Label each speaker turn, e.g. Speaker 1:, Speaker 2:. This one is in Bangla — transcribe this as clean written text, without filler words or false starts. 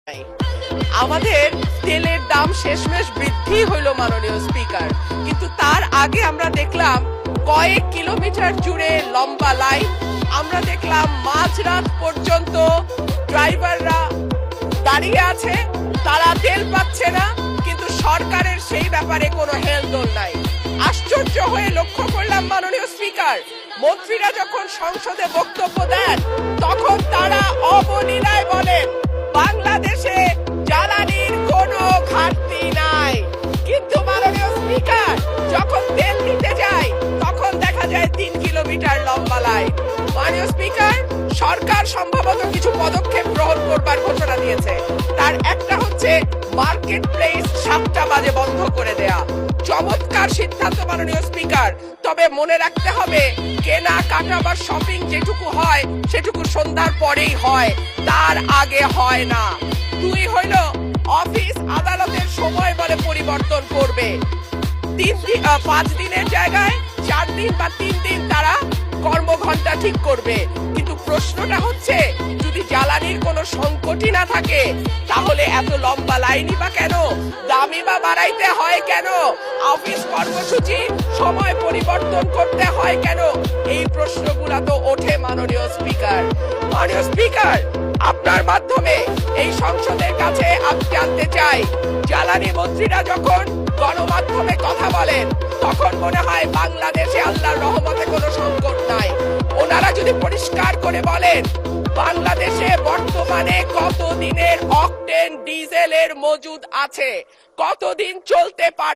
Speaker 1: নাই। আমাদের তেলের দাম শেষমেশ বৃদ্ধি হইল মাননীয় স্পিকার, কিন্তু তার আগে আমরা দেখলাম কয়েক কিলোমিটার জুড়ে লম্বা লাইন। আমরা দেখলাম মাঝরাত পর্যন্ত ড্রাইভাররা দাঁড়িয়ে আছে, তারা তেল পাচ্ছে না, কিন্তু সরকারের সেই ব্যাপারে কোনো হেলদোল নাই। আশ্চর্য হয়ে লক্ষ্য করলাম মাননীয় স্পিকার, মন্ত্রীরা যখন সংসদে বক্তব্য দেন তখন তারা অবলীলায় বলেন বাংলাদেশে জ্বালানির কোনো ঘাটতি নাই, কিন্তু মাননীয় স্পিকার যখন তেল নিতে যায় তখন দেখা যায় 3 কিলোমিটার লম্বা লাইন। মাননীয় স্পিকার, সরকার সম্ভবত কিছু পদক্ষেপ গ্রহণ করবার ঘোষণা দিয়েছে। তার একটা হচ্ছে মার্কেট প্লেস 7টা বাজে বন্ধ করে দেয়া। চমৎকার সিদ্ধান্ত মাননীয় স্পিকার, তবে মনে রাখতে হবে কেনা কাটা বা শপিং যেটুকু হয় সেটুকু সন্ধ্যার পরেই হয়, তার আগে হয় না। 2 হইল অফিস আদালতের সময় বলে পরিবর্তন করবে। 5 দিনের জায়গায় 4 দিন বা 3 দিন তারা কর্মঘণ্টা ঠিক করবে। কিন্তু প্রশ্নটা হচ্ছে যদি জ্বালানির কোনো সংকটই না থাকে তাহলে এত লম্বা লাইনই বা কেন, দামই বা বাড়াইতে হয় কেন, অফিস কর্মসূচি সময় পরিবর্তন করতে হয় কেন? এই প্রশ্নগুলো তো ওঠে মাননীয় স্পিকার। মাননীয় স্পিকার, আপনার মাধ্যমে এই সংসদের কাছে আমি জানতে চাই, জ্বালানি মন্ত্রীরা যখন গণমাধ্যমে কথা বলেন তখন মনে হয় বাংলাদেশে আল্লাহর রহমতে কোনো সংকট নাই। ওনারা যদি পরিষ্কার করে বলেন বাংলাদেশে বর্তমানে কত দিনের অকটেন ডিজেলের মজুদ আছে, কতদিন চলতে পারে।